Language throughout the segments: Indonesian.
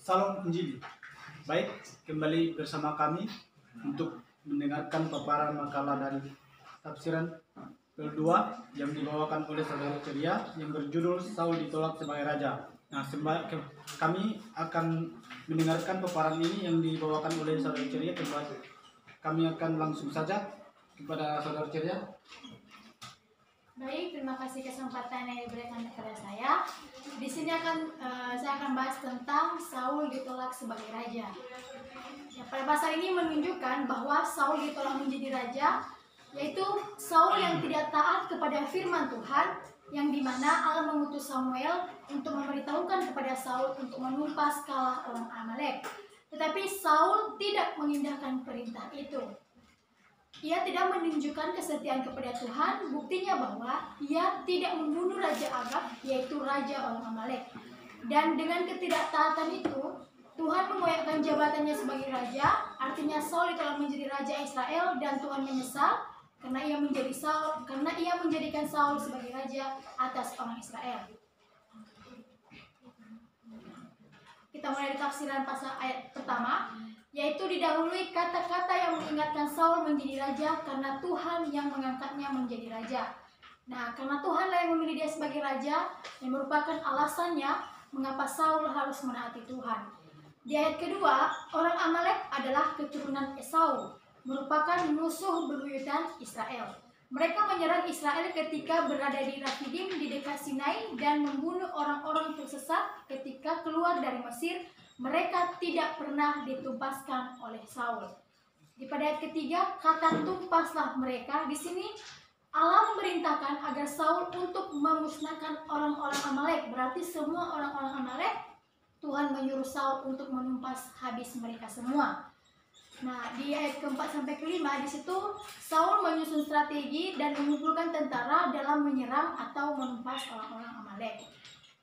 Salam Injili. Baik, kembali bersama kami untuk mendengarkan paparan makalah dari tafsiran kedua yang dibawakan oleh saudara ceria yang berjudul Saul ditolak sebagai raja. Nah, kami akan mendengarkan paparan ini yang dibawakan oleh saudara ceria. Kami akan langsung saja kepada saudara ceria. Baik, terima kasih kesempatan yang diberikan kepada saya. Di sini saya akan bahas tentang Saul ditolak sebagai raja. Ya, pada pasal ini menunjukkan bahwa Saul ditolak menjadi raja, yaitu Saul yang tidak taat kepada firman Tuhan, yang dimana Allah mengutus Samuel untuk memberitahukan kepada Saul untuk menumpas kalah orang Amalek. Tetapi Saul tidak mengindahkan perintah itu. Ia tidak menunjukkan kesetiaan kepada Tuhan, buktinya bahwa ia tidak membunuh Raja Agag, yaitu Raja orang Amalek. Dan dengan ketidaktaatan itu, Tuhan mengoyakkan jabatannya sebagai raja, artinya Saul telah menjadi raja Israel dan Tuhan menyesal karena ia menjadikan Saul sebagai raja atas orang Israel. Kita mulai dari tafsiran pasal ayat pertama, yaitu didahului kata-kata yang mengingatkan Saul menjadi raja karena Tuhan yang mengangkatnya menjadi raja. Nah, karena Tuhanlah yang memilih dia sebagai raja, yang merupakan alasannya mengapa Saul harus menaati Tuhan. Di ayat kedua, orang Amalek adalah keturunan Esau, merupakan musuh bebuyutan Israel. Mereka menyerang Israel ketika berada di Rafidim di dekat Sinai dan membunuh orang-orang tersesat ketika keluar dari Mesir. Mereka tidak pernah ditumpaskan oleh Saul. Di pada ayat ketiga, kata tumpaslah mereka. Di sini Allah memerintahkan agar Saul untuk memusnahkan orang-orang Amalek. Berarti semua orang-orang Amalek, Tuhan menyuruh Saul untuk menumpas habis mereka semua. Nah, di ayat keempat sampai kelima, di situ Saul menyusun strategi dan mengumpulkan tentara dalam menyerang atau menumpas orang-orang Amalek.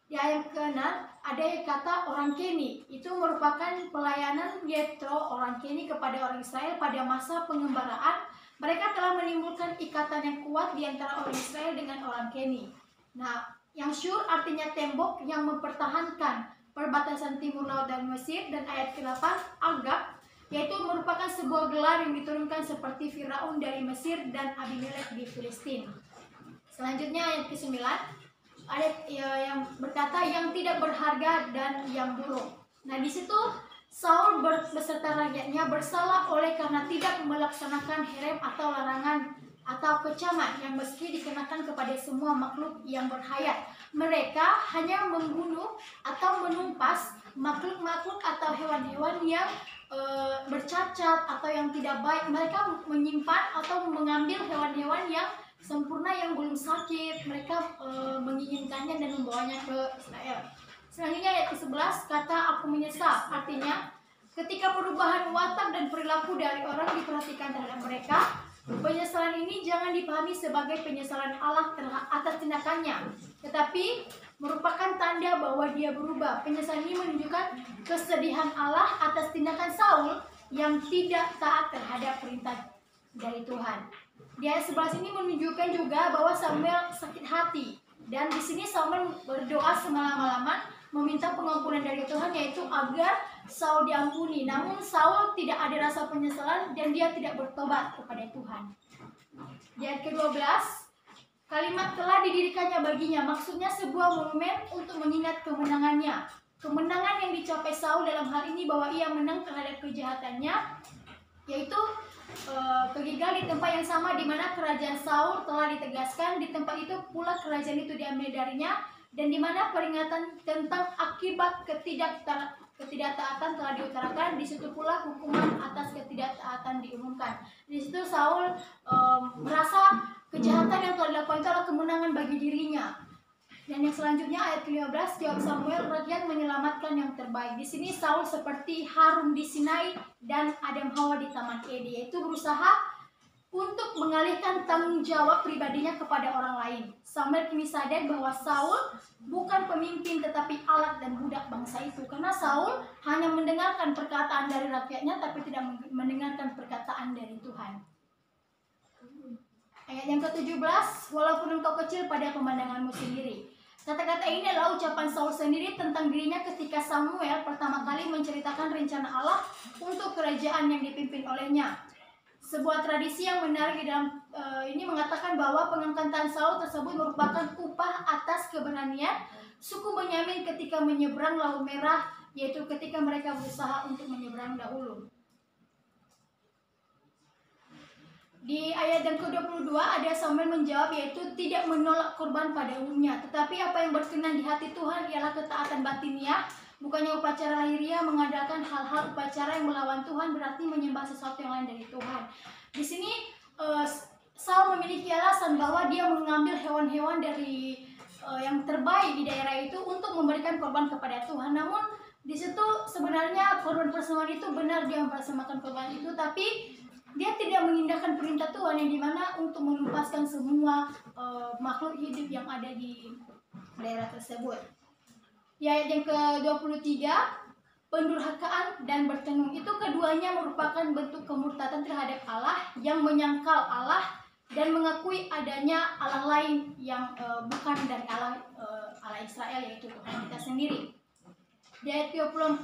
Di ayat ke-6 ada kata orang Keni. Itu merupakan pelayanan Yetro orang Keni kepada orang Israel pada masa pengembaraan. Mereka telah menimbulkan ikatan yang kuat di antara orang Israel dengan orang Keni. Nah, yang Syur artinya tembok yang mempertahankan perbatasan timur laut dan Mesir. Dan ayat ke-8 Agag, yaitu merupakan sebuah gelar yang diturunkan seperti Firaun dari Mesir dan Abimelek di Filistin. Selanjutnya ayat ke-9 ayat yang berkata yang tidak berharga dan yang buruk. Nah, di situ Saul beserta rakyatnya bersalah oleh karena tidak melaksanakan herem atau larangan atau kecaman yang mesti dikenakan kepada semua makhluk yang berhayat. Mereka hanya membunuh atau menumpas makhluk-makhluk atau hewan-hewan yang bercacat atau yang tidak baik. Mereka menyimpan atau mengambil hewan-hewan yang sempurna yang belum sakit. Mereka menginginkannya dan membawanya ke Israel. Selanjutnya ayat ke-11 kata aku menyesal, artinya ketika perubahan watak dan perilaku dari orang diperhatikan terhadap mereka, penyesalan ini jangan dipahami sebagai penyesalan Allah atas tindakannya, tetapi merupakan tanda bahwa dia berubah. Penyesalan ini menunjukkan kesedihan Allah atas tindakan Saul yang tidak taat terhadap perintah dari Tuhan. Di ayat 11 ini menunjukkan juga bahwa Samuel sakit hati, dan di sini Samuel berdoa semalam-malaman meminta pengampunan dari Tuhan, yaitu agar Saul diampuni. Namun Saul tidak ada rasa penyesalan dan dia tidak bertobat kepada Tuhan. Di ayat ke-12 kalimat telah didirikannya baginya, maksudnya sebuah monumen untuk mengingat kemenangannya. Kemenangan yang dicapai Saul dalam hal ini bahwa ia menang terhadap kejahatannya, yaitu kegigal di tempat yang sama di mana kerajaan Saul telah ditegaskan. Di tempat itu pula kerajaan itu diambil darinya, dan di mana peringatan tentang akibat ketidaktaatan telah diutarakan. Di situ pula hukuman atas ketidaktaatan diumumkan. Di situ Saul merasa kejahatan yang telah dilakukan itu adalah kemenangan bagi dirinya. Dan yang selanjutnya ayat ke-15, jawab Samuel, rakyat menyelamatkan yang terbaik. Di sini Saul seperti Harun di Sinai dan Adam Hawa di Taman Eden, yaitu berusaha untuk mengalihkan tanggung jawab pribadinya kepada orang lain. Samuel kini sadar bahwa Saul bukan pemimpin tetapi alat dan budak bangsa itu, karena Saul hanya mendengarkan perkataan dari rakyatnya tapi tidak mendengarkan perkataan dari Tuhan. Ayat yang ke-17, walaupun engkau kecil pada pemandanganmu sendiri, Kata-kata ini adalah ucapan Saul sendiri tentang dirinya ketika Samuel pertama kali menceritakan rencana Allah untuk kerajaan yang dipimpin olehnya. Sebuah tradisi yang menarik di dalam ini mengatakan bahwa pengangkatan Saul tersebut merupakan upah atas keberanian suku Benyamin ketika menyeberang Laut Merah, yaitu ketika mereka berusaha untuk menyeberang dahulu. Di ayat yang ke-22 ada Samuel menjawab, yaitu tidak menolak korban pada umumnya, tetapi apa yang berkenan di hati Tuhan ialah ketaatan batiniah, bukannya upacara lahiriah mengadakan hal-hal upacara yang melawan Tuhan, berarti menyembah sesuatu yang lain dari Tuhan. Di sini Saul memiliki alasan bahwa dia mengambil hewan-hewan dari yang terbaik di daerah itu untuk memberikan korban kepada Tuhan. Namun di situ sebenarnya korban persembahan itu benar, dia mempersembahkan korban itu, tapi dia tidak mengindahkan perintah Tuhan yang dimana untuk menumpaskan semua makhluk hidup yang ada di daerah tersebut. Di ayat yang ke-23, pendurhakaan dan bertenung itu keduanya merupakan bentuk kemurtatan terhadap Allah yang menyangkal Allah dan mengakui adanya Allah lain yang bukan dari Allah Israel, yaitu Tuhan kita sendiri. Di ayat 24,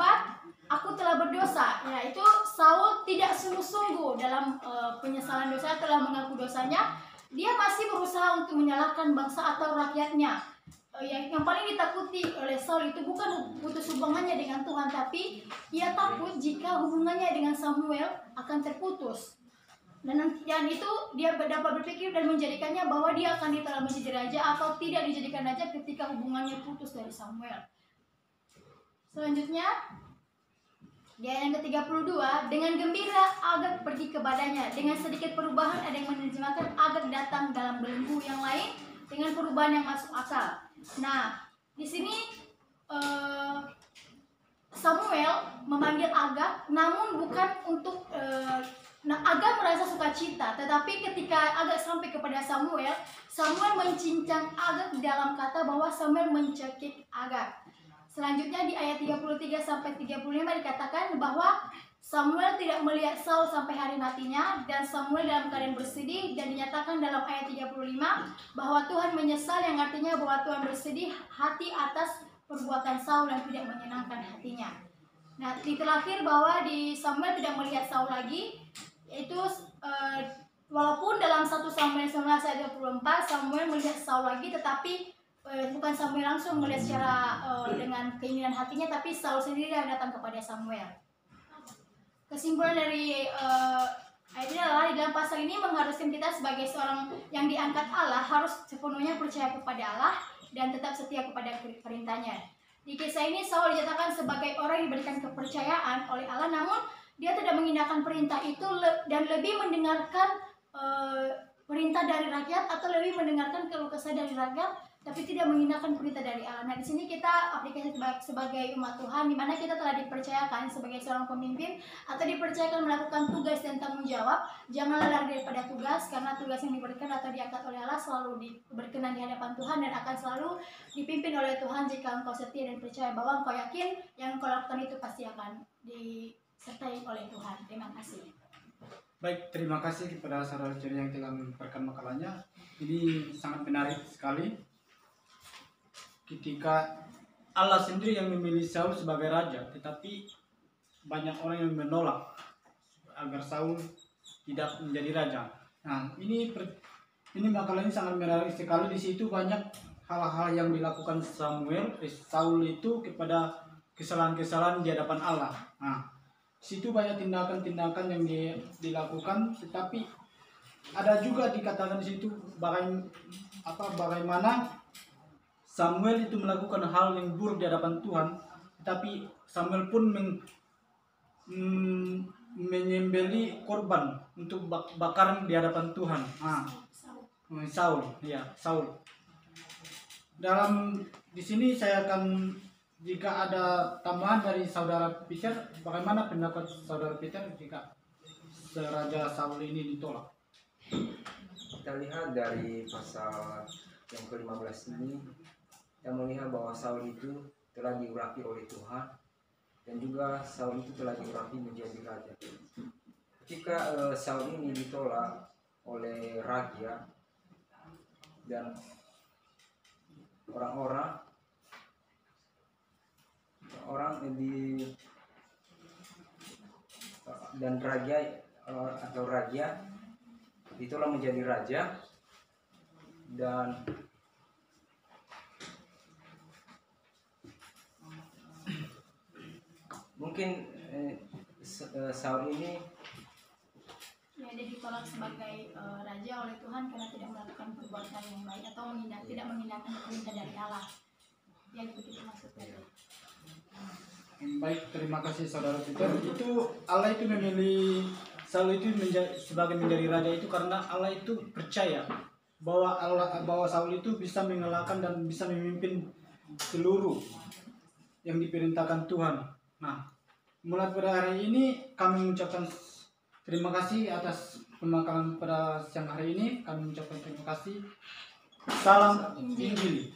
aku telah berdosa, yaitu Saul tidak sungguh-sungguh dalam penyesalan dosa, telah mengaku dosanya. Dia masih berusaha untuk menyalahkan bangsa atau rakyatnya. Yang paling ditakuti oleh Saul itu bukan putus hubungannya dengan Tuhan, tapi ia takut jika hubungannya dengan Samuel akan terputus. Dan itu dia dapat berpikir dan menjadikannya bahwa dia akan ditelah menjadi raja atau tidak dijadikan raja ketika hubungannya putus dari Samuel. Selanjutnya, di ayat yang ke-32, dengan gembira Agag pergi kepadanya. Dengan sedikit perubahan, ada yang menerjemahkan Agag datang dalam belenggu, yang lain dengan perubahan yang masuk akal. Nah, di sini Samuel memanggil Agag, namun bukan untuk Agag merasa sukacita, tetapi ketika Agag sampai kepada Samuel, Samuel mencincang Agag dalam kata bahwa Samuel mencekik Agag. Selanjutnya di ayat 33 sampai 35 dikatakan bahwa Samuel tidak melihat Saul sampai hari matinya, dan Samuel dalam keadaan bersedih, dan dinyatakan dalam ayat 35 bahwa Tuhan menyesal, yang artinya bahwa Tuhan bersedih hati atas perbuatan Saul yang tidak menyenangkan hatinya. Nah, terakhir bahwa di Samuel tidak melihat Saul lagi, yaitu walaupun dalam 1 Samuel 19 ayat 24 Samuel melihat Saul lagi, tetapi bukan Samuel langsung melihat secara dengan keinginan hatinya, tapi Saul sendiri yang datang kepada Samuel. Kesimpulan dari ayat ini adalah di dalam pasal ini mengharuskan kita sebagai seorang yang diangkat Allah harus sepenuhnya percaya kepada Allah dan tetap setia kepada perintahnya. Di kisah ini Saul dinyatakan sebagai orang yang diberikan kepercayaan oleh Allah, namun dia tidak mengindahkan perintah itu dan lebih mendengarkan perintah dari rakyat, atau lebih mendengarkan keluh kesah dari rakyat, tapi tidak mengindahkan perintah dari Allah. Nah, di sini kita aplikasi sebagai umat Tuhan, di mana kita telah dipercayakan sebagai seorang pemimpin atau dipercayakan melakukan tugas dan tanggung jawab. Janganlah lari daripada tugas, karena tugas yang diberikan atau diangkat oleh Allah selalu berkenan di hadapan Tuhan dan akan selalu dipimpin oleh Tuhan jika engkau setia dan percaya bahwa engkau yakin yang engkau lakukan itu pasti akan disertai oleh Tuhan. Terima kasih. Baik, terima kasih kepada saudara Ceria yang telah memperkenalkan makalahnya. Ini sangat menarik sekali. Ketika Allah sendiri yang memilih Saul sebagai raja, tetapi banyak orang yang menolak agar Saul tidak menjadi raja. Nah, ini makalah ini sangat menarik sekali. Di situ banyak hal-hal yang dilakukan Saul itu kepada kesalahan-kesalahan di hadapan Allah. Nah, di situ banyak tindakan-tindakan yang dilakukan, tetapi ada juga dikatakan di situ bagaimana Samuel itu melakukan hal yang buruk di hadapan Tuhan, tetapi Samuel pun menyembeli korban untuk bakaran di hadapan Tuhan. Saul. Dalam di sini saya akan, jika ada tambahan dari saudara Peter, bagaimana pendapat saudara Peter jika Raja Saul ini ditolak? Kita lihat dari pasal yang ke-15 ini, kita melihat bahwa Saul itu telah diurapi oleh Tuhan, dan juga Saul itu telah diurapi menjadi raja. Ketika Saul ini ditolak oleh raja, dan orang-orang dan raja atau raja itulah menjadi raja, dan mungkin Saul ini Ya, dia ditolak sebagai raja oleh Tuhan karena tidak melakukan perbuatan yang baik atau tidak mengindahkan perintah dari Allah. Ya, begitu maksudnya. Baik, terima kasih saudara Peter. Itu Allah itu memilih Saul itu sebagai menjadi raja itu karena Allah itu percaya bahwa Saul itu bisa mengalahkan dan bisa memimpin seluruh yang diperintahkan Tuhan. Nah, mulai pada hari ini kami mengucapkan terima kasih atas pemakaman pada siang hari ini. Kami mengucapkan terima kasih. Salam Injil.